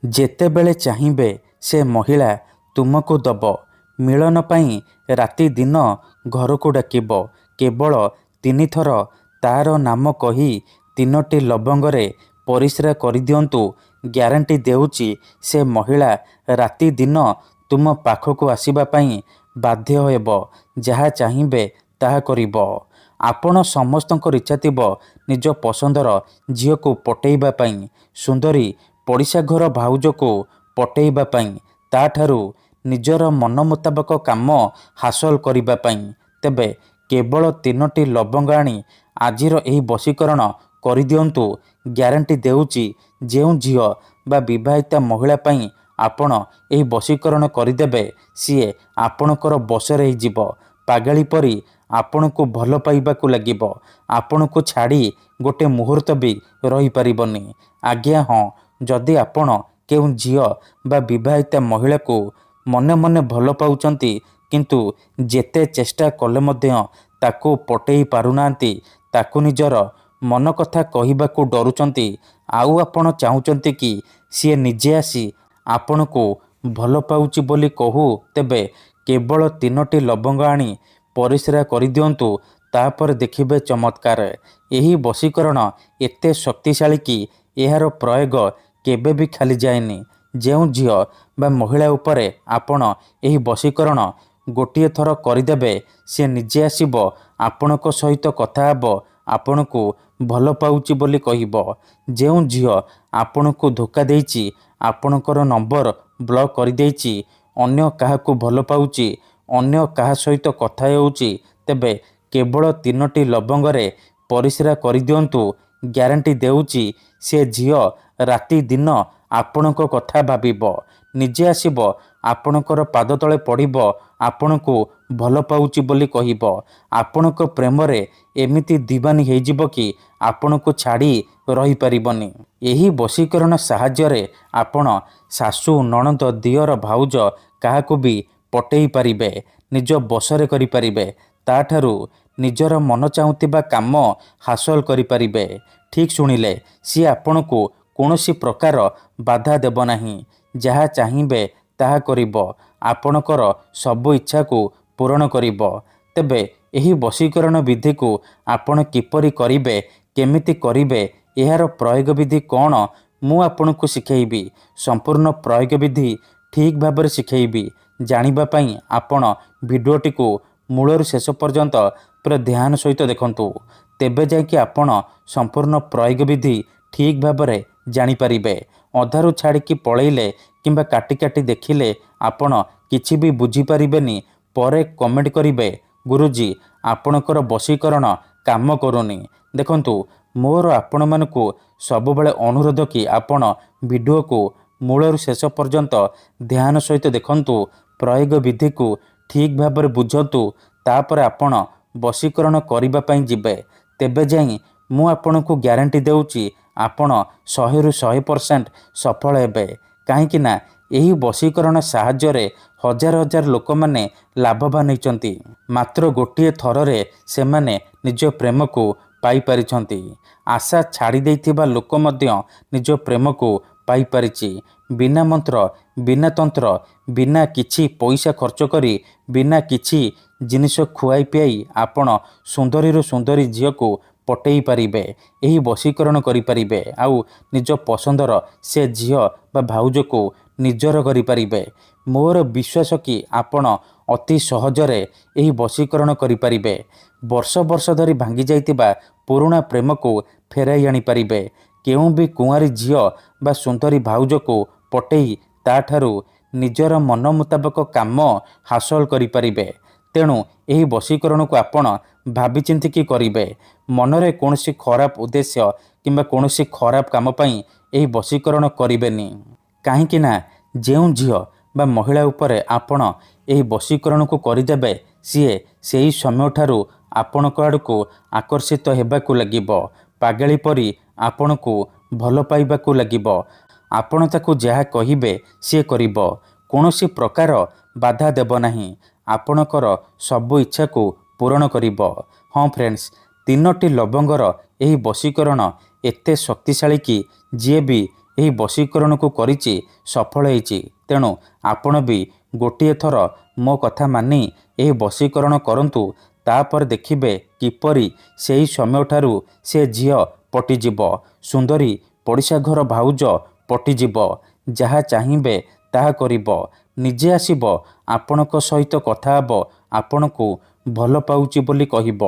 ଯେତେବେଳେ ଚାହିଁବେ ସେ ମହିଳା ତୁମକୁ ଦବ। ମିଳନ ପାଇଁ ରାତି ଦିନ ଘରକୁ ଡାକିବ। କେବଳ 3 ଥର ତାର ନାମ କହି 3ଟି ଲବଙ୍ଗରେ ପରିସ୍ରା କରିଦିଅନ୍ତୁ। ଗ୍ୟାରେଣ୍ଟି ଦେଉଛି ସେ ମହିଳା ରାତି ଦିନ ତୁମ ପାଖକୁ ଆସିବା ପାଇଁ ବାଧ୍ୟ ହେବ। ଯାହା ଚାହିଁବେ ତାହା କରିବ। ଆପଣ ସମସ୍ତଙ୍କର ଇଚ୍ଛା ଥିବ ନିଜ ପସନ୍ଦର ଝିଅକୁ ପଟେଇବା ପାଇଁ, ସୁନ୍ଦରୀ ପଡ଼ିଶା ଘର ଭାଉଜକୁ ପଟେଇବା ପାଇଁ, ତାଠାରୁ ନିଜର ମନ ମୁତାବକ କାମ ହାସଲ କରିବା ପାଇଁ। ତେବେ କେବଳ 3ଟି ଲବଙ୍ଗ ଆଣି ଆଜିର ଏହି ବଶୀକରଣ କରିଦିଅନ୍ତୁ। ଗ୍ୟାରେଣ୍ଟି ଦେଉଛି ଯେଉଁ ଝିଅ ବା ବିବାହିତା ମହିଳା ପାଇଁ ଆପଣ ଏହି ବଶୀକରଣ କରିଦେବେ ସିଏ ଆପଣଙ୍କର ବଶରେ ହେଇଯିବ। ପାଗଳି ପରି ଆପଣଙ୍କୁ ଭଲ ପାଇବାକୁ ଲାଗିବ। ଆପଣଙ୍କୁ ଛାଡ଼ି ଗୋଟେ ମୁହୂର୍ତ୍ତ ବି ରହିପାରିବନି। ଆଜ୍ଞା ହଁ, ଯଦି ଆପଣ କେଉଁ ଝିଅ ବା ବିବାହିତା ମହିଳାକୁ ମନେ ମନେ ଭଲ ପାଉଛନ୍ତି କିନ୍ତୁ ଯେତେ ଚେଷ୍ଟା କଲେ ମଧ୍ୟ ତାକୁ ପଟେଇ ପାରୁନାହାନ୍ତି, ତାକୁ ନିଜର ମନ କଥା କହିବାକୁ ଡରୁଛନ୍ତି, ଆଉ ଆପଣ ଚାହୁଁଛନ୍ତି କି ସିଏ ନିଜେ ଆସି ଆପଣଙ୍କୁ ଭଲ ପାଉଛି ବୋଲି କହୁ, ତେବେ କେବଳ 3ଟି ଲବଙ୍ଗ ଆଣି ପରିସ୍ରା କରିଦିଅନ୍ତୁ। ତାପରେ ଦେଖିବେ ଚମତ୍କାର। ଏହି ବଶୀକରଣ ଏତେ ଶକ୍ତିଶାଳୀ କି ଏହାର ପ୍ରୟୋଗ କେବେ ବି ଖାଲି ଯାଏନି। ଯେଉଁ ଝିଅ ବା ମହିଳା ଉପରେ ଆପଣ ଏହି ବଶୀକରଣ ଗୋଟିଏ ଥର କରିଦେବେ ସେ ନିଜେ ଆସିବ ଆପଣଙ୍କ ସହିତ କଥା ହେବ, ଆପଣଙ୍କୁ ଭଲ ପାଉଛି ବୋଲି କହିବ। ଯେଉଁ ଝିଅ ଆପଣଙ୍କୁ ଧୋକା ଦେଇଛି, ଆପଣଙ୍କର ନମ୍ବର ବ୍ଲକ୍ କରିଦେଇଛି, ଅନ୍ୟ କାହାକୁ ଭଲ ପାଉଛି, ଅନ୍ୟ କାହା ସହିତ କଥା ହେଉଛି, ତେବେ କେବଳ 3ଟି ଲବଙ୍ଗରେ ପରିସ୍ରା କରିଦିଅନ୍ତୁ। ଗ୍ୟାରେଣ୍ଟି ଦେଉଛି ସେ ଝିଅ ରାତି ଦିନ ଆପଣଙ୍କ କଥା ଭାବିବ, ନିଜେ ଆସିବ ଆପଣଙ୍କର ପାଦ ତଳେ ପଡ଼ିବ, ଆପଣଙ୍କୁ ଭଲ ପାଉଛି ବୋଲି କହିବ। ଆପଣଙ୍କ ପ୍ରେମରେ ଏମିତି ଦିବାନୀ ହେଇଯିବ କି ଆପଣଙ୍କୁ ଛାଡ଼ି ରହିପାରିବନି। ଏହି ବଶୀକରଣ ସାହାଯ୍ୟରେ ଆପଣ ଶାଶୁ, ନଣନ୍ଦ, ଦିଅର, ଭାଉଜ କାହାକୁ ବି ପଟେଇ ପାରିବେ, ନିଜ ବଶରେ କରିପାରିବେ। ତାଠାରୁ ନିଜର ମନ ଚାହୁଁଥିବା କାମ ହାସଲ କରିପାରିବେ। ଠିକ୍ ଶୁଣିଲେ, ସିଏ ଆପଣଙ୍କୁ କୌଣସି ପ୍ରକାର ବାଧା ଦେବ ନାହିଁ। ଯାହା ଚାହିଁବେ ତାହା କରିବ, ଆପଣଙ୍କର ସବୁ ଇଚ୍ଛାକୁ ପୂରଣ କରିବ। ତେବେ ଏହି ବଶୀକରଣ ବିଧିକୁ ଆପଣ କିପରି କରିବେ, କେମିତି କରିବେ, ଏହାର ପ୍ରୟୋଗ ବିଧି କ'ଣ, ମୁଁ ଆପଣଙ୍କୁ ଶିଖେଇବି। ସମ୍ପୂର୍ଣ୍ଣ ପ୍ରୟୋଗ ବିଧି ଠିକ୍ ଭାବରେ ଶିଖେଇବି। ଜାଣିବା ପାଇଁ ଆପଣ ଭିଡ଼ିଓଟିକୁ ମୂଳରୁ ଶେଷ ପର୍ଯ୍ୟନ୍ତ ପୁରା ଧ୍ୟାନ ସହିତ ଦେଖନ୍ତୁ। ତେବେ ଯାଇକି ଆପଣ ସମ୍ପୂର୍ଣ୍ଣ ପ୍ରୟୋଗ ବିଧି ଠିକ୍ ଭାବରେ ଜାଣିପାରିବେ। ଅଧାରୁ ଛାଡ଼ିକି ପଳେଇଲେ କିମ୍ବା କାଟି କାଟି ଦେଖିଲେ ଆପଣ କିଛି ବି ବୁଝିପାରିବେନି। ପରେ କମେଣ୍ଟ କରିବେ, ଗୁରୁଜୀ ଆପଣଙ୍କର ବଶୀକରଣ କାମ କରୁନି। ଦେଖନ୍ତୁ, ମୋର ଆପଣମାନଙ୍କୁ ସବୁବେଳେ ଅନୁରୋଧ କି ଆପଣ ଭିଡ଼ିଓକୁ ମୂଳରୁ ଶେଷ ପର୍ଯ୍ୟନ୍ତ ଧ୍ୟାନ ସହିତ ଦେଖନ୍ତୁ, ପ୍ରୟୋଗ ବିଧିକୁ ଠିକ୍ ଭାବରେ ବୁଝନ୍ତୁ, ତାପରେ ଆପଣ ବଶୀକରଣ କରିବା ପାଇଁ ଯିବେ। ତେବେ ଯାଇ ମୁଁ ଆପଣଙ୍କୁ ଗ୍ୟାରେଣ୍ଟି ଦେଉଛି ଆପଣ 100ରୁ 100% ସଫଳ ହେବେ। କାହିଁକି ନା ଏହି ବଶୀକରଣ ସାହାଯ୍ୟରେ ହଜାର ହଜାର ଲୋକମାନେ ଲାଭବାନ ହେଇଛନ୍ତି। ମାତ୍ର ଗୋଟିଏ ଥରରେ ସେମାନେ ନିଜ ପ୍ରେମକୁ ପାଇପାରିଛନ୍ତି। ଆଶା ଛାଡ଼ି ଦେଇଥିବା ଲୋକ ମଧ୍ୟ ନିଜ ପ୍ରେମକୁ ପାଇପାରିଛି। ବିନା ମନ୍ତ୍ର, ବିନା ତନ୍ତ୍ର, ବିନା କିଛି ପଇସା ଖର୍ଚ୍ଚ କରି, ବିନା କିଛି ଜିନିଷ ଖୁଆଇ ପିଆଇ ଆପଣ ସୁନ୍ଦରୀରୁ ସୁନ୍ଦରୀ ଝିଅକୁ ପଟେଇ ପାରିବେ, ଏହି ବଶୀକରଣ କରିପାରିବେ, ଆଉ ନିଜ ପସନ୍ଦର ସେ ଝିଅ ବା ଭାଉଜକୁ ନିଜର କରିପାରିବେ। ମୋର ବିଶ୍ୱାସ କି ଆପଣ ଅତି ସହଜରେ ଏହି ବଶୀକରଣ କରିପାରିବେ। ବର୍ଷ ବର୍ଷ ଧରି ଭାଙ୍ଗି ଯାଇଥିବା ପୁରୁଣା ପ୍ରେମକୁ ଫେରାଇ ଆଣିପାରିବେ। କେଉଁ ବି କୁଆଁରୀ ଝିଅ ବା ସୁନ୍ଦରୀ ଭାଉଜକୁ ପଟେଇ ତାଠାରୁ ନିଜର ମନ ମୁତାବକ କାମ ହାସଲ କରିପାରିବେ। ତେଣୁ ଏହି ବଶୀକରଣକୁ ଆପଣ ଭାବିଚିନ୍ତିକି କରିବେ। ମନରେ କୌଣସି ଖରାପ ଉଦ୍ଦେଶ୍ୟ କିମ୍ବା କୌଣସି ଖରାପ କାମ ପାଇଁ ଏହି ବଶୀକରଣ କରିବେନି। କାହିଁକି ନା ଯେଉଁ ଝିଅ ବା ମହିଳା ଉପରେ ଆପଣ ଏହି ବଶୀକରଣକୁ କରିଦେବେ ସିଏ ସେହି ସମୟଠାରୁ ଆପଣଙ୍କ ଆଡ଼କୁ ଆକର୍ଷିତ ହେବାକୁ ଲାଗିବ। ପାଗଳି ପରି ଆପଣଙ୍କୁ ଭଲ ପାଇବାକୁ ଲାଗିବ। ଆପଣ ତାକୁ ଯାହା କହିବେ ସିଏ କରିବ। କୌଣସି ପ୍ରକାର ବାଧା ଦେବ ନାହିଁ। ଆପଣଙ୍କର ସବୁ ଇଚ୍ଛାକୁ ପୂରଣ କରିବ। ହଁ ଫ୍ରେଣ୍ଡସ୍, 3ଟି ଲବଙ୍ଗର ଏହି ବଶୀକରଣ ଏତେ ଶକ୍ତିଶାଳୀ କି ଯିଏ ବି ଏହି ବଶୀକରଣକୁ କରିଛି ସଫଳ ହେଇଛି। ତେଣୁ ଆପଣ ବି ଗୋଟିଏ ଥର ମୋ କଥା ମାନି ଏହି ବଶୀକରଣ କରନ୍ତୁ। ତାପରେ ଦେଖିବେ କିପରି ସେହି ସମୟଠାରୁ ସେ ଝିଅ ପଟିଯିବ। ସୁନ୍ଦରୀ ପଡ଼ିଶା ଘର ଭାଉଜ ପଟିଯିବ। ଯାହା ଚାହିଁବେ ତାହା କରିବ। ନିଜେ ଆସିବ, ଆପଣଙ୍କ ସହିତ କଥା ହେବ, ଆପଣଙ୍କୁ ଭଲ ପାଉଛି ବୋଲି କହିବ।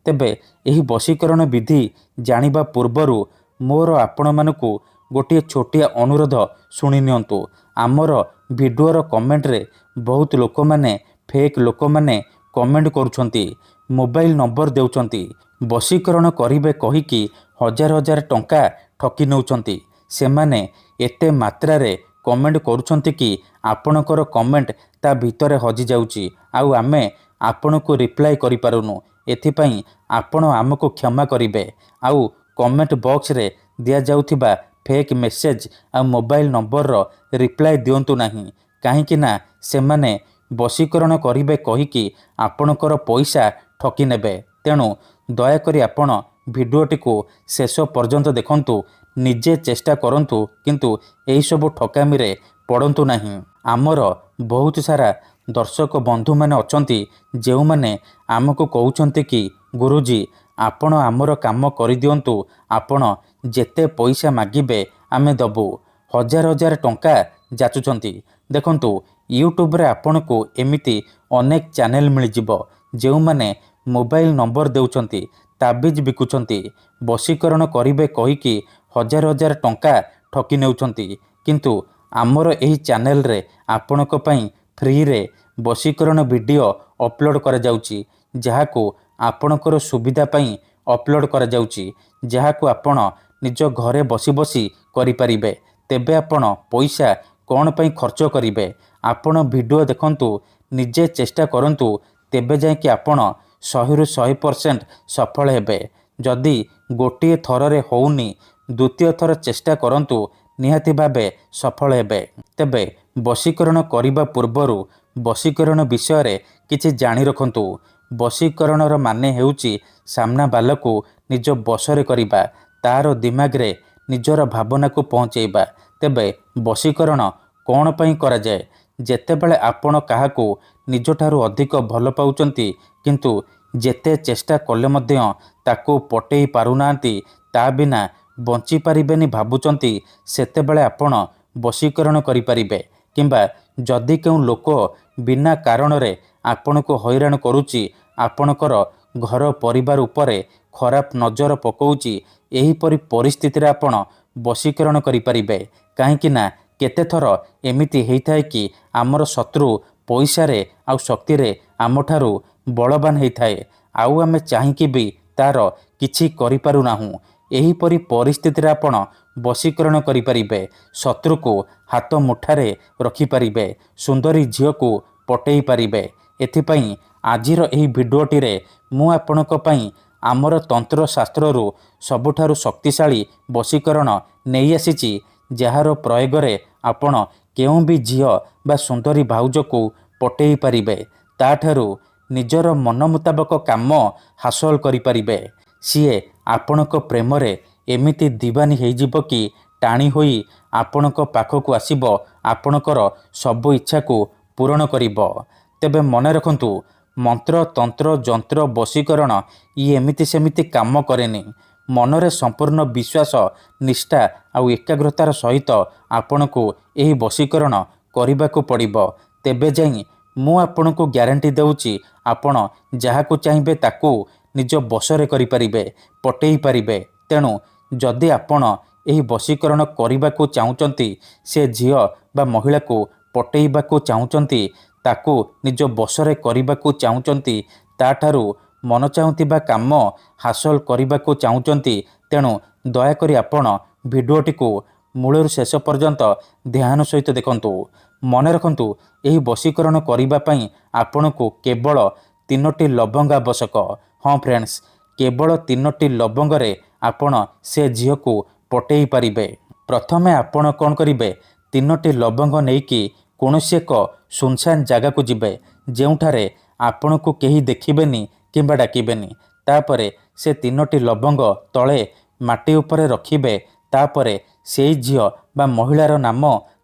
ତେବେ ଏହି ବଶୀକରଣ ବିଧି ଜାଣିବା ପୂର୍ବରୁ ମୋର ଆପଣମାନଙ୍କୁ ଗୋଟିଏ ଛୋଟିଆ ଅନୁରୋଧ ଶୁଣି ନିଅନ୍ତୁ। ଆମର ଭିଡ଼ିଓର କମେଣ୍ଟରେ ବହୁତ ଲୋକମାନେ ଫେକ୍ ଲୋକମାନେ କମେଣ୍ଟ କରୁଛନ୍ତି, ମୋବାଇଲ ନମ୍ବର ଦେଉଛନ୍ତି, ବଶୀକରଣ କରିବେ କହିକି ହଜାର ହଜାର ଟଙ୍କା ଠକି ନେଉଛନ୍ତି। ସେମାନେ ଏତେ ମାତ୍ରାରେ କମେଣ୍ଟ କରୁଛନ୍ତି କି ଆପଣଙ୍କର କମେଣ୍ଟ ତା ଭିତରେ ହଜିଯାଉଛି, ଆଉ ଆମେ ଆପଣଙ୍କୁ ରିପ୍ଲାଏ କରିପାରୁନୁ। ଏଥିପାଇଁ ଆପଣ ଆମକୁ କ୍ଷମା କରିବେ। ଆଉ କମେଣ୍ଟ ବକ୍ସରେ ଦିଆଯାଉଥିବା ଫେକ୍ ମେସେଜ ଆଉ ମୋବାଇଲ ନମ୍ବରର ରିପ୍ଲାଏ ଦିଅନ୍ତୁ ନାହିଁ। କାହିଁକି ନା ସେମାନେ ବଶୀକରଣ କରିବେ କହିକି ଆପଣଙ୍କର ପଇସା ଠକି ନେବେ। ତେଣୁ ଦୟାକରି ଆପଣ ଭିଡ଼ିଓଟିକୁ ଶେଷ ପର୍ଯ୍ୟନ୍ତ ଦେଖନ୍ତୁ। ନିଜେ ଚେଷ୍ଟା କରନ୍ତୁ, କିନ୍ତୁ ଏହିସବୁ ଠକାମିରେ ପଡ଼ନ୍ତୁ ନାହିଁ। ଆମର ବହୁତ ସାରା ଦର୍ଶକ ବନ୍ଧୁମାନେ ଅଛନ୍ତି ଯେଉଁମାନେ ଆମକୁ କହୁଛନ୍ତି କି ଗୁରୁଜୀ ଆପଣ ଆମର କାମ କରିଦିଅନ୍ତୁ, ଆପଣ ଯେତେ ପଇସା ମାଗିବେ ଆମେ ଦେବୁ। ହଜାର ହଜାର ଟଙ୍କା ଯାଚୁଛନ୍ତି। ଦେଖନ୍ତୁ ୟୁଟ୍ୟୁବରେ ଆପଣଙ୍କୁ ଏମିତି ଅନେକ ଚ୍ୟାନେଲ ମିଳିଯିବ ଯେଉଁମାନେ ମୋବାଇଲ ନମ୍ବର ଦେଉଛନ୍ତି, ତାବିଜ ବିକୁଛନ୍ତି, ବଶୀକରଣ କରିବେ କହିକି ହଜାର ହଜାର ଟଙ୍କା ଠକି ନେଉଛନ୍ତି। କିନ୍ତୁ ଆମର ଏହି ଚ୍ୟାନେଲରେ ଆପଣଙ୍କ ପାଇଁ ଫ୍ରିରେ ବଶୀକରଣ ଭିଡ଼ିଓ ଅପଲୋଡ଼ କରାଯାଉଛି, ଯାହାକୁ ଆପଣଙ୍କର ସୁବିଧା ପାଇଁ ଅପଲୋଡ଼ କରାଯାଉଛି, ଯାହାକୁ ଆପଣ ନିଜ ଘରେ ବସି ବସି କରିପାରିବେ। ତେବେ ଆପଣ ପଇସା କ'ଣ ପାଇଁ ଖର୍ଚ୍ଚ କରିବେ? ଆପଣ ଭିଡ଼ିଓ ଦେଖନ୍ତୁ, ନିଜେ ଚେଷ୍ଟା କରନ୍ତୁ, ତେବେ ଯାଇକି ଆପଣ 100ରୁ 100% ସଫଳ ହେବେ। ଯଦି ଗୋଟିଏ ଥରରେ ହେଉନି, ଦ୍ୱିତୀୟ ଥର ଚେଷ୍ଟା କରନ୍ତୁ, ନିହାତି ଭାବେ ସଫଳ ହେବେ। ତେବେ ବଶୀକରଣ କରିବା ପୂର୍ବରୁ ବଶୀକରଣ ବିଷୟରେ କିଛି ଜାଣି ରଖନ୍ତୁ। ବଶୀକରଣର ମାନେ ହେଉଛି ସାମ୍ନାବାଲାକୁ ନିଜ ବଶରେ କରିବା, ତାର ଦିମାଗରେ ନିଜର ଭାବନାକୁ ପହଞ୍ଚାଇବା। ତେବେ ବଶୀକରଣ କ'ଣ ପାଇଁ କରାଯାଏ? ଯେତେବେଳେ ଆପଣ କାହାକୁ ନିଜଠାରୁ ଅଧିକ ଭଲ ପାଉଛନ୍ତି କିନ୍ତୁ ଯେତେ ଚେଷ୍ଟା କଲେ ମଧ୍ୟ ତାକୁ ପଟେଇ ପାରୁନାହାନ୍ତି, ତା ବିନା ବଞ୍ଚିପାରିବେନି ଭାବୁଛନ୍ତି, ସେତେବେଳେ ଆପଣ ବଶୀକରଣ କରିପାରିବେ। କିମ୍ବା ଯଦି କେଉଁ ଲୋକ ବିନା କାରଣରେ ଆପଣଙ୍କୁ ହଇରାଣ କରୁଛି, ଆପଣଙ୍କର ଘର ପରିବାର ଉପରେ ଖରାପ ନଜର ପକାଉଛି, ଏହିପରି ପରିସ୍ଥିତିରେ ଆପଣ ବଶୀକରଣ କରିପାରିବେ। କାହିଁକି ନା କେତେଥର ଏମିତି ହେଇଥାଏ କି ଆମର ଶତ୍ରୁ ପଇସାରେ ଆଉ ଶକ୍ତିରେ ଆମଠାରୁ ବଳବାନ ହେଇଥାଏ, ଆଉ ଆମେ ଚାହିଁକି ବି ତାର କିଛି କରିପାରୁନାହୁଁ। ଏହିପରି ପରିସ୍ଥିତିରେ ଆପଣ ବଶୀକରଣ କରିପାରିବେ। ଶତ୍ରୁକୁ ହାତ ମୁଠାରେ ରଖିପାରିବେ, ସୁନ୍ଦରୀ ଝିଅକୁ ପଟେଇ ପାରିବେ। ଏଥିପାଇଁ ଆଜିର ଏହି ଭିଡ଼ିଓଟିରେ ମୁଁ ଆପଣଙ୍କ ପାଇଁ ଆମର ତନ୍ତ୍ରଶାସ୍ତ୍ରରୁ ସବୁଠାରୁ ଶକ୍ତିଶାଳୀ ବଶୀକରଣ ନେଇ ଆସିଛି, ଯାହାର ପ୍ରୟୋଗରେ ଆପଣ କେଉଁ ବି ଝିଅ ବା ସୁନ୍ଦରୀ ଭାଉଜକୁ ପଟେଇ ପାରିବେ, ତାଠାରୁ ନିଜର ମନ ମୁତାବକ କାମ ହାସଲ କରିପାରିବେ। ସିଏ ଆପଣଙ୍କ ପ୍ରେମରେ ଏମିତି ଦିବାନୀ ହେଇଯିବ କି ଟାଣି ହୋଇ ଆପଣଙ୍କ ପାଖକୁ ଆସିବ, ଆପଣଙ୍କର ସବୁ ଇଚ୍ଛାକୁ ପୂରଣ କରିବ। ତେବେ ମନେ ରଖନ୍ତୁ, ମନ୍ତ୍ର ତନ୍ତ୍ର ଯନ୍ତ୍ର ବଶୀକରଣ ଇଏ ଏମିତି ସେମିତି କାମ କରେନି। ମନରେ ସମ୍ପୂର୍ଣ୍ଣ ବିଶ୍ୱାସ, ନିଷ୍ଠା ଆଉ ଏକାଗ୍ରତାର ସହିତ ଆପଣଙ୍କୁ ଏହି ବଶୀକରଣ କରିବାକୁ ପଡ଼ିବ। ତେବେ ଯାଇ ମୁଁ ଆପଣଙ୍କୁ ଗ୍ୟାରେଣ୍ଟି ଦେଉଛି, ଆପଣ ଯାହାକୁ ଚାହିଁବେ ତାକୁ ନିଜ ବଶରେ କରିପାରିବେ, ପଟେଇ ପାରିବେ। ତେଣୁ ଯଦି ଆପଣ ଏହି ବଶୀକରଣ କରିବାକୁ ଚାହୁଁଛନ୍ତି, ସେ ଝିଅ ବା ମହିଳାକୁ ପଟେଇବାକୁ ଚାହୁଁଛନ୍ତି, ତାକୁ ନିଜ ବଶରେ କରିବାକୁ ଚାହୁଁଛନ୍ତି, ତାଠାରୁ ମନ ଚାହୁଁଥିବା କାମ ହାସଲ କରିବାକୁ ଚାହୁଁଛନ୍ତି, ତେଣୁ ଦୟାକରି ଆପଣ ଭିଡ଼ିଓଟିକୁ ମୂଳରୁ ଶେଷ ପର୍ଯ୍ୟନ୍ତ ଧ୍ୟାନ ସହିତ ଦେଖନ୍ତୁ। ମନେ ରଖନ୍ତୁ, ଏହି ବଶୀକରଣ କରିବା ପାଇଁ ଆପଣଙ୍କୁ କେବଳ 3ଟି ଲବଙ୍ଗ ଆବଶ୍ୟକ। ହଁ ଫ୍ରେଣ୍ଡସ୍, କେବଳ 3ଟି ଲବଙ୍ଗରେ ଆପଣ ସେ ଝିଅକୁ ପଟେଇ ପାରିବେ। ପ୍ରଥମେ ଆପଣ କ'ଣ କରିବେ, 3ଟି ଲବଙ୍ଗ ନେଇକି କୌଣସି ଏକ ସୁନସାନ ଜାଗାକୁ ଯିବେ, ଯେଉଁଠାରେ ଆପଣଙ୍କୁ କେହି ଦେଖିବେନି କିମ୍ବା ଡାକିବେନି। ତାପରେ ସେ 3ଟି ଲବଙ୍ଗ ତଳେ ମାଟି ଉପରେ ରଖିବେ। ତାପରେ ସେଇ ଝିଅ ବା ମହିଳାର ନାମ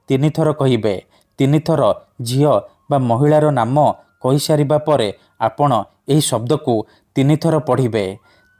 3 ଥର କହିବେ। 3 ଥର ଝିଅ ବା ମହିଳାର ନାମ କହିସାରିବା ପରେ ଆପଣ ଏହି ଶବ୍ଦକୁ 3 ଥର ପଢ଼ିବେ।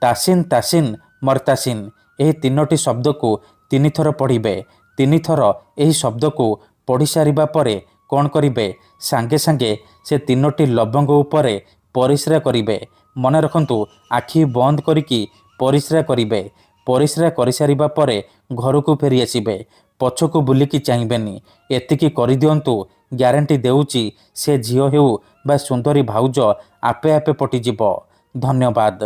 ତାସିନ୍ ତାସିନ୍ ମର୍ତାସିନ୍, ଏହି 3ଟି ଶବ୍ଦକୁ 3 ଥର ପଢ଼ିବେ। 3 ଥର ଏହି ଶବ୍ଦକୁ ପଢ଼ି ସାରିବା ପରେ କ'ଣ କରିବେ, ସାଙ୍ଗେ ସାଙ୍ଗେ ସେ 3ଟି ଲବଙ୍ଗ ଉପରେ ପରିସ୍ରା କରିବେ। ମନେ ରଖନ୍ତୁ, ଆଖି ବନ୍ଦ କରିକି ପରିସ୍ରା କରିବେ। ପରିସ୍ରା କରିସାରିବା ପରେ ଘରକୁ ଫେରି ଆସିବେ। ପଛକୁ ବୁଲିକି ଚାହିଁବେନି। ଏତିକି କରିଦିଅନ୍ତୁ, ଗ୍ୟାରେଣ୍ଟି ଦେଉଛି ସେ ଝିଅ ହେଉ ବା ସୁନ୍ଦରୀ ଭାଉଜ ଆପେ ଆପେ ପଟିଯିବ। ଧନ୍ୟବାଦ।